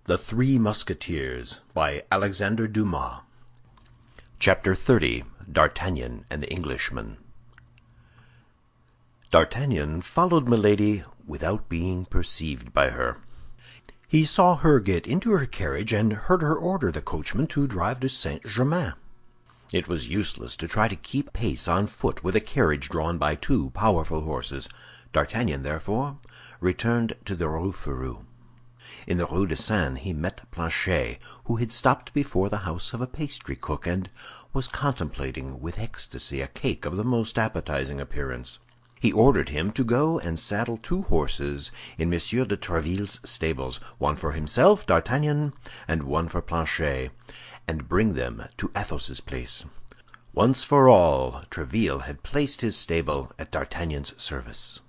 The Three Musketeers by Alexandre Dumas. Chapter 30. D'Artagnan and the Englishman. D'Artagnan followed Milady without being perceived by her. He saw her get into her carriage and heard her order the coachman to drive to Saint-Germain. It was useless to try to keep pace on foot with a carriage drawn by two powerful horses. D'Artagnan, therefore, returned to the Rue Férou. In the Rue de Seine he met Planchet, who had stopped before the house of a pastry cook, and was contemplating with ecstasy a cake of the most appetizing appearance. He ordered him to go and saddle two horses in Monsieur de Tréville's stables, one for himself, D'Artagnan, and one for Planchet, and bring them to Athos's place. Once for all, Tréville had placed his stable at D'Artagnan's service.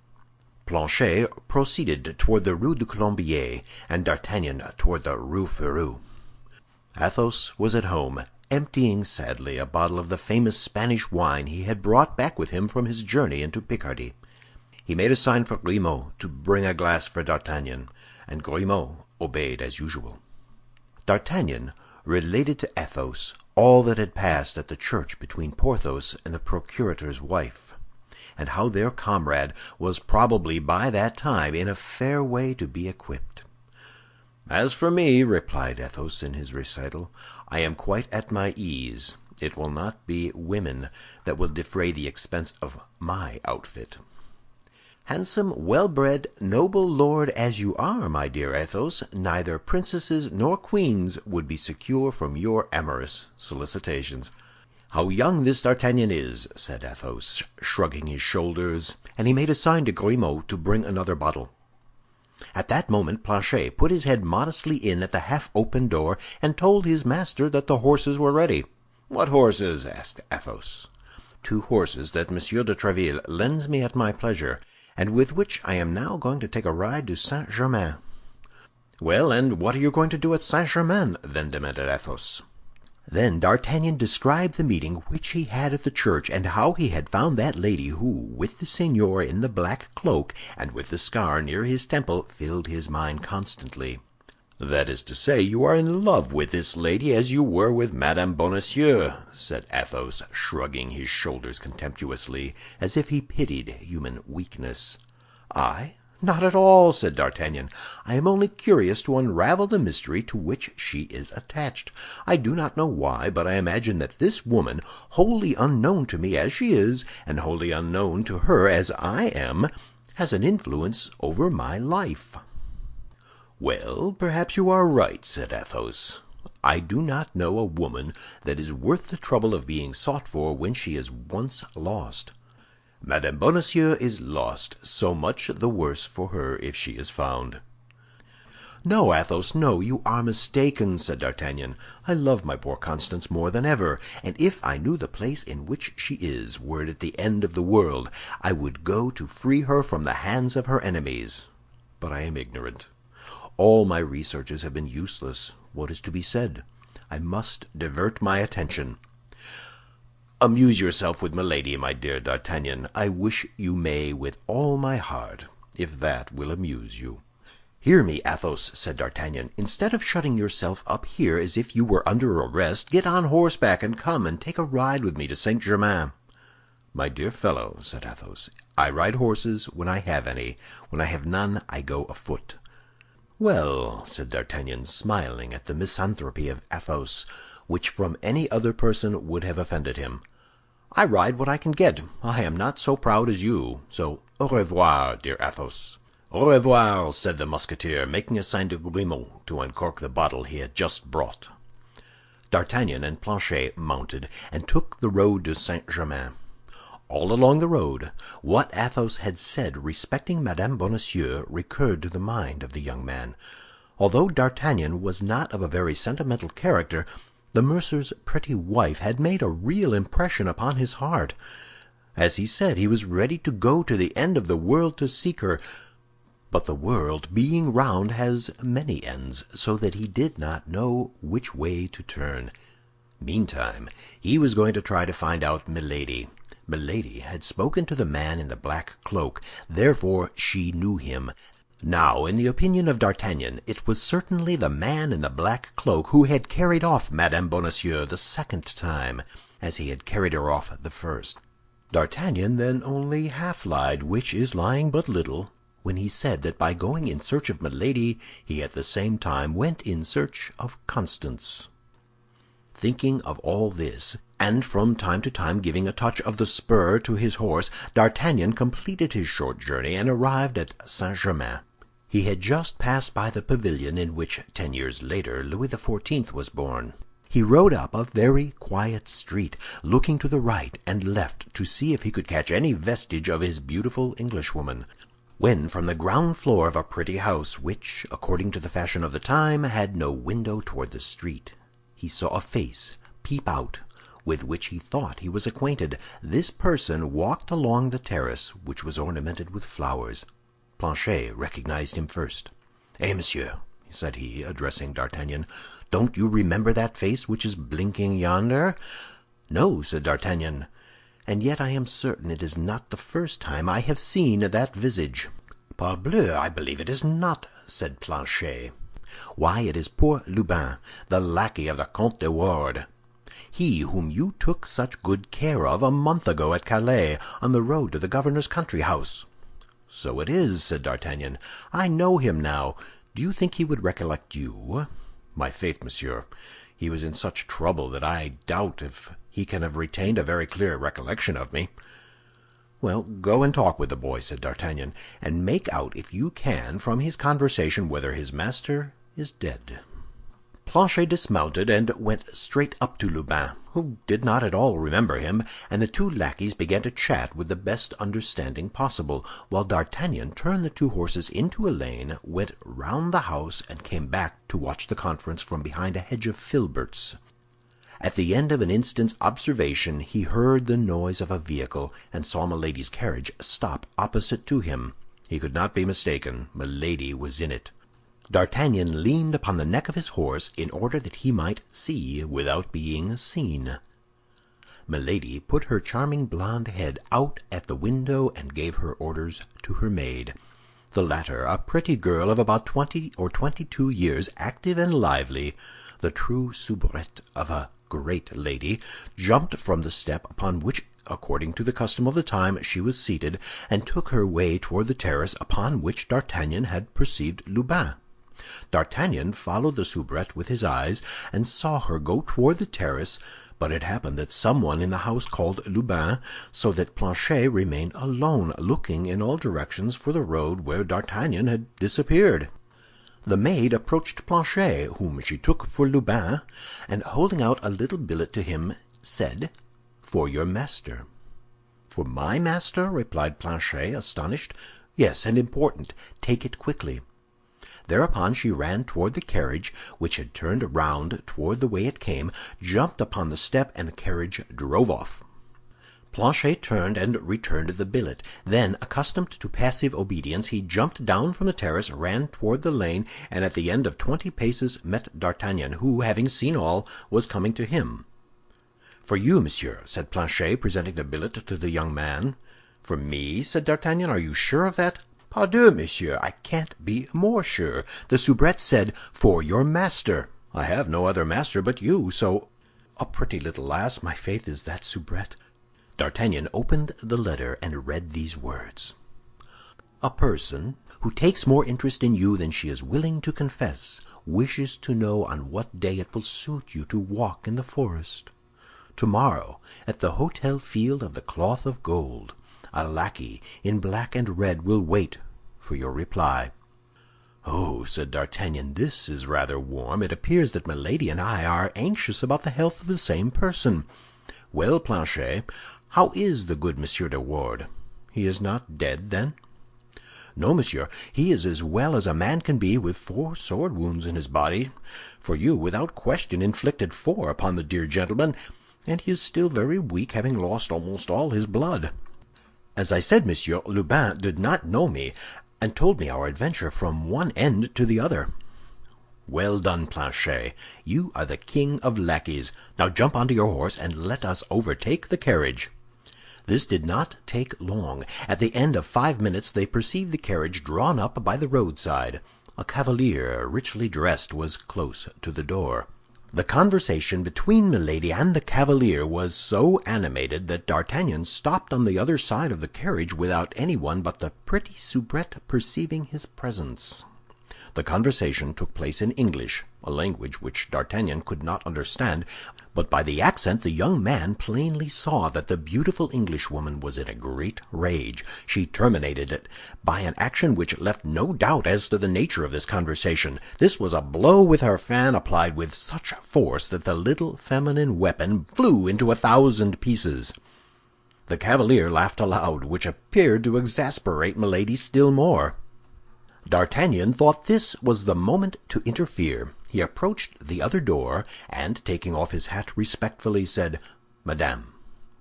Planchet proceeded toward the Rue du Colombier, and D'Artagnan toward the Rue Férou. Athos was at home, emptying sadly a bottle of the famous Spanish wine he had brought back with him from his journey into Picardy. He made a sign for Grimaud to bring a glass for D'Artagnan, and Grimaud obeyed as usual. D'Artagnan related to Athos all that had passed at the church between Porthos and the procurator's wife, and how their comrade was probably by that time in a fair way to be equipped. "As for me," replied Athos in his recital, "I am quite at my ease. It will not be women that will defray the expense of my outfit." "Handsome, well-bred, noble lord as you are, my dear Athos, neither princesses nor queens would be secure from your amorous solicitations." "How young this D'Artagnan is!" said Athos, shrugging his shoulders, and he made a sign to Grimaud to bring another bottle. At that moment Planchet put his head modestly in at the half-open door, and told his master that the horses were ready. "What horses?" asked Athos. "Two horses that Monsieur de Tréville lends me at my pleasure, and with which I am now going to take a ride to Saint-Germain." "Well, and what are you going to do at Saint-Germain, then?" demanded Athos. Then D'Artagnan described the meeting which he had at the church, and how he had found that lady who, with the seigneur in the black cloak, and with the scar near his temple, filled his mind constantly. "That is to say, you are in love with this lady as you were with Madame Bonacieux," said Athos, shrugging his shoulders contemptuously, as if he pitied human weakness. "I? Not at all," said D'Artagnan. "I am only curious to unravel the mystery to which she is attached. I do not know why, but I imagine that this woman, wholly unknown to me as she is, and wholly unknown to her as I am, has an influence over my life." "Well, perhaps you are right," said Athos. "I do not know a woman that is worth the trouble of being sought for when she is once lost. Madame Bonacieux is lost, so much the worse for her if she is found." "No, Athos, no, you are mistaken," said D'Artagnan. "I love my poor Constance more than ever, and if I knew the place in which she is, were it at the end of the world, I would go to free her from the hands of her enemies. But I am ignorant. All my researches have been useless. What is to be said? I must divert my attention." "Amuse yourself with Milady, my dear D'Artagnan. I wish you may with all my heart, if that will amuse you." "Hear me, Athos," said D'Artagnan. "Instead of shutting yourself up here as if you were under arrest, get on horseback and come and take a ride with me to Saint-Germain." "My dear fellow," said Athos, "I ride horses when I have any. When I have none, I go afoot." "Well," said D'Artagnan, smiling at the misanthropy of Athos, which from any other person would have offended him, "I ride what I can get. I am not so proud as you. So au revoir, dear Athos." "Au revoir," said the Musketeer, making a sign to Grimaud to uncork the bottle he had just brought. D'Artagnan and Planchet mounted, and took the road to Saint-Germain. All along the road, what Athos had said respecting Madame Bonacieux recurred to the mind of the young man. Although D'Artagnan was not of a very sentimental character, the mercer's pretty wife had made a real impression upon his heart. As he said, he was ready to go to the end of the world to seek her. But the world, being round, has many ends, so that he did not know which way to turn. Meantime, he was going to try to find out Milady. Milady had spoken to the man in the black cloak, therefore she knew him. Now, in the opinion of D'Artagnan, it was certainly the man in the black cloak who had carried off Madame Bonacieux the second time, as he had carried her off the first. D'Artagnan then only half lied, which is lying but little, when he said that by going in search of Milady, he at the same time went in search of Constance. Thinking of all this, and from time to time giving a touch of the spur to his horse, D'Artagnan completed his short journey and arrived at Saint-Germain. He had just passed by the pavilion in which, 10 years later, Louis XIV was born. He rode up a very quiet street, looking to the right and left to see if he could catch any vestige of his beautiful Englishwoman, when from the ground floor of a pretty house, which, according to the fashion of the time, had no window toward the street, he saw a face peep out, with which he thought he was acquainted. This person walked along the terrace, which was ornamented with flowers. Planchet recognized him first. "Eh, monsieur," said he, addressing D'Artagnan, "don't you remember that face which is blinking yonder?" "No," said D'Artagnan, "and yet I am certain it is not the first time I have seen that visage." "Parbleu, I believe it is not," said Planchet. "Why, it is poor Lubin, the lackey of the Comte de Wardes. He whom you took such good care of a month ago at Calais, on the road to the governor's country house." "So it is," said D'Artagnan. "I know him now. Do you think he would recollect you?" "My faith, monsieur, he was in such trouble that I doubt if he can have retained a very clear recollection of me." "Well, go and talk with the boy," said D'Artagnan, "and make out, if you can, from his conversation whether his master is dead." Planchet dismounted and went straight up to Lubin, who did not at all remember him, and the two lackeys began to chat with the best understanding possible, while D'Artagnan turned the two horses into a lane, went round the house, and came back to watch the conference from behind a hedge of filberts. At the end of an instant's observation, he heard the noise of a vehicle, and saw Milady's carriage stop opposite to him. He could not be mistaken; Milady was in it. D'Artagnan leaned upon the neck of his horse in order that he might see without being seen. Milady put her charming blonde head out at the window and gave her orders to her maid. The latter, a pretty girl of about 20 or 22 years, active and lively, the true soubrette of a great lady, jumped from the step upon which, according to the custom of the time, she was seated, and took her way toward the terrace upon which D'Artagnan had perceived Lubin. D'Artagnan followed the soubrette with his eyes, and saw her go toward the terrace, but it happened that someone in the house called Lubin, so that Planchet remained alone, looking in all directions for the road where D'Artagnan had disappeared. The maid approached Planchet, whom she took for Lubin, and holding out a little billet to him, said, "For your master." "For my master?" replied Planchet, astonished. "Yes, and important. Take it quickly." Thereupon she ran toward the carriage, which had turned round toward the way it came, jumped upon the step, and the carriage drove off. Planchet turned and returned the billet. Then, accustomed to passive obedience, he jumped down from the terrace, ran toward the lane, and at the end of 20 paces met D'Artagnan, who, having seen all, was coming to him. "For you, monsieur," said Planchet, presenting the billet to the young man. "For me?" said D'Artagnan. "Are you sure of that?" "Pardieu, monsieur, I can't be more sure. The soubrette said, 'For your master.' I have no other master but you, so—" "A pretty little lass, my faith, is that soubrette." D'Artagnan opened the letter and read these words: "A person who takes more interest in you than she is willing to confess wishes to know on what day it will suit you to walk in the forest. Tomorrow, at the Hotel Field of the Cloth of Gold, a lackey in black and red will wait for your reply." "Oh," said D'Artagnan, "this is rather warm. It appears that Milady and I are anxious about the health of the same person. Well, Planchet, how is the good Monsieur de Wardes? He is not dead, then?" "No, monsieur, he is as well as a man can be, with 4 sword wounds in his body, for you, without question, inflicted 4 upon the dear gentleman, and he is still very weak, having lost almost all his blood. As I said, monsieur, Lubin did not know me, and told me our adventure from one end to the other." "Well done, Planchet. You are the king of lackeys. Now jump onto your horse, and let us overtake the carriage." This did not take long. At the end of 5 minutes they perceived the carriage drawn up by the roadside. A cavalier, richly dressed, was close to the door. The conversation between Milady and the cavalier was so animated that D'Artagnan stopped on the other side of the carriage without anyone but the pretty soubrette perceiving his presence. The conversation took place in English, a language which D'Artagnan could not understand, but by the accent the young man plainly saw that the beautiful Englishwoman was in a great rage. She terminated it by an action which left no doubt as to the nature of this conversation. This was a blow with her fan applied with such force that the little feminine weapon flew into 1,000 pieces. The cavalier laughed aloud, which appeared to exasperate Milady still more. D'Artagnan thought this was the moment to interfere. He approached the other door, and taking off his hat respectfully, said, "Madame,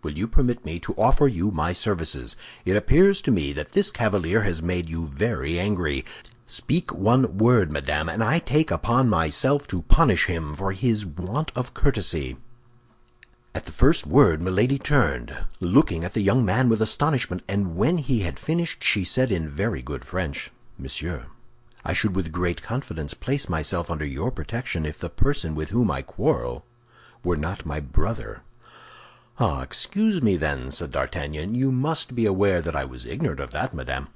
will you permit me to offer you my services? It appears to me that this cavalier has made you very angry. Speak one word, madame, and I take upon myself to punish him for his want of courtesy." At the first word Milady turned, looking at the young man with astonishment, and when he had finished she said in very good French, "Monsieur, I should with great confidence place myself under your protection if the person with whom I quarrel were not my brother." "Ah, excuse me, then," said D'Artagnan. "You must be aware that I was ignorant of that, madame."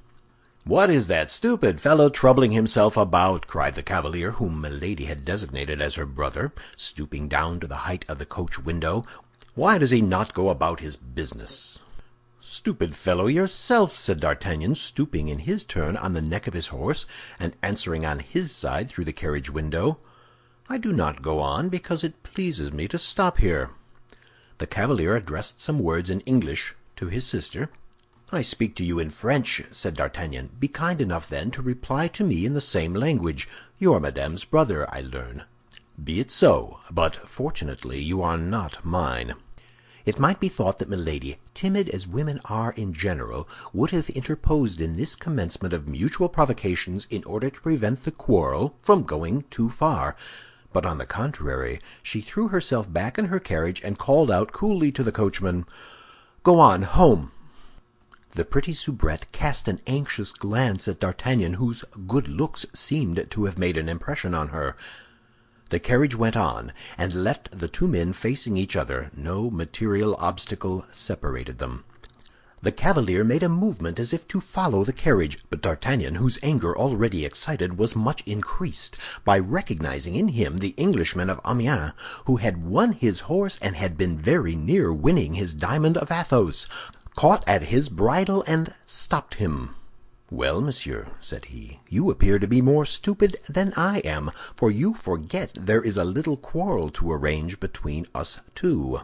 "What is that stupid fellow troubling himself about?" cried the cavalier, whom Milady had designated as her brother, stooping down to the height of the coach window. "Why does he not go about his business?" "Stupid fellow yourself," said D'Artagnan, stooping in his turn on the neck of his horse, and answering on his side through the carriage window, "I do not go on because it pleases me to stop here." The cavalier addressed some words in English to his sister. "I speak to you in French," said D'Artagnan. "Be kind enough, then, to reply to me in the same language. You are Madame's brother, I learn." "Be it so, but fortunately you are not mine." It might be thought that Milady, timid as women are in general, would have interposed in this commencement of mutual provocations in order to prevent the quarrel from going too far. But on the contrary, she threw herself back in her carriage and called out coolly to the coachman, "Go on, home." The pretty soubrette cast an anxious glance at D'Artagnan, whose good looks seemed to have made an impression on her. The carriage went on, and left the two men facing each other. No material obstacle separated them. The cavalier made a movement as if to follow the carriage, but D'Artagnan, whose anger, already excited, was much increased by recognizing in him the Englishman of Amiens, who had won his horse and had been very near winning his diamond of Athos, caught at his bridle and stopped him. "Well, monsieur," said he, "you appear to be more stupid than I am, for you forget there is a little quarrel to arrange between us two."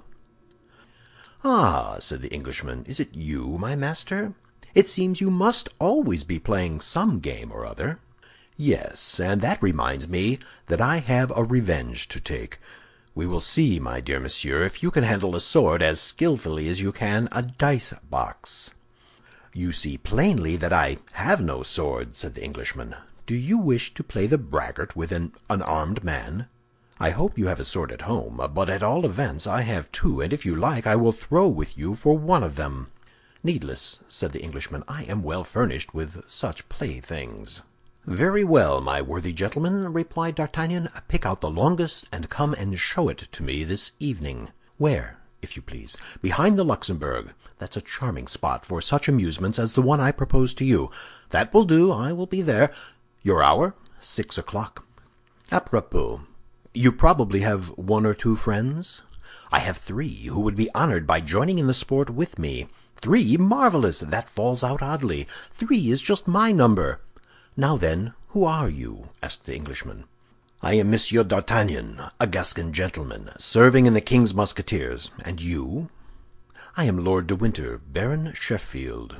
"Ah," said the Englishman, "is it you, my master? It seems you must always be playing some game or other." "Yes, and that reminds me that I have a revenge to take. We will see, my dear monsieur, if you can handle a sword as skillfully as you can a dice box." "You see plainly that I have no sword," said the Englishman. "Do you wish to play the braggart with an unarmed man? I hope you have a sword at home, but at all events I have two, and if you like I will throw with you for one of them." "Needless," said the Englishman. "I am well furnished with such playthings." "Very well, my worthy gentleman," replied D'Artagnan. "Pick out the longest and come and show it to me this evening." "Where, if you please?" "Behind the Luxembourg. That's a charming spot for such amusements as the one I propose to you." "That will do, I will be there." "Your hour?" "6 o'clock." "Apropos, you probably have one or two friends?" "I have 3 who would be honored by joining in the sport with me." "3? Marvelous! That falls out oddly. 3 is just my number." "Now then, who are you?" asked the Englishman. "I am Monsieur d'Artagnan, a Gascon gentleman, serving in the king's Musketeers. And you?" "I am Lord de Winter, Baron Sheffield."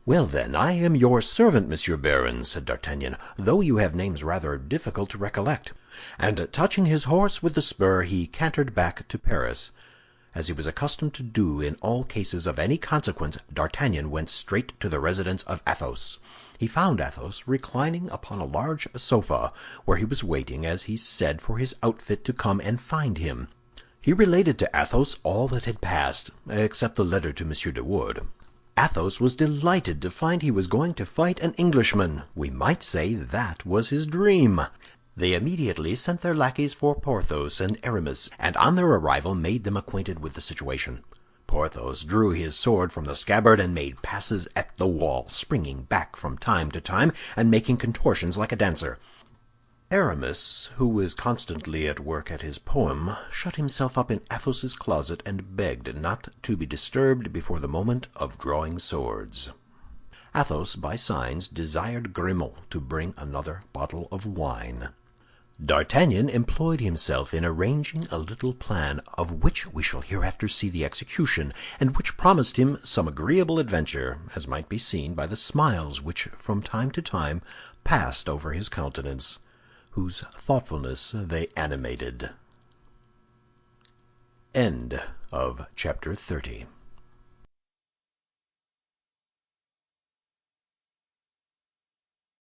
"Well, then, I am your servant, Monsieur Baron," said D'Artagnan, "though you have names rather difficult to recollect." And touching his horse with the spur, he cantered back to Paris. As he was accustomed to do in all cases of any consequence, D'Artagnan went straight to the residence of Athos. He found Athos reclining upon a large sofa, where he was waiting, as he said, for his outfit to come and find him. He related to Athos all that had passed, except the letter to Monsieur de Wardes. Athos was delighted to find he was going to fight an Englishman. We might say that was his dream. They immediately sent their lackeys for Porthos and Aramis, and on their arrival made them acquainted with the situation. Porthos drew his sword from the scabbard and made passes at the wall, springing back from time to time and making contortions like a dancer. Aramis, who was constantly at work at his poem, shut himself up in Athos's closet and begged not to be disturbed before the moment of drawing swords. Athos, by signs, desired Grimaud to bring another bottle of wine. D'Artagnan employed himself in arranging a little plan, of which we shall hereafter see the execution, and which promised him some agreeable adventure, as might be seen by the smiles which from time to time passed over his countenance, whose thoughtfulness they animated. End of chapter 30.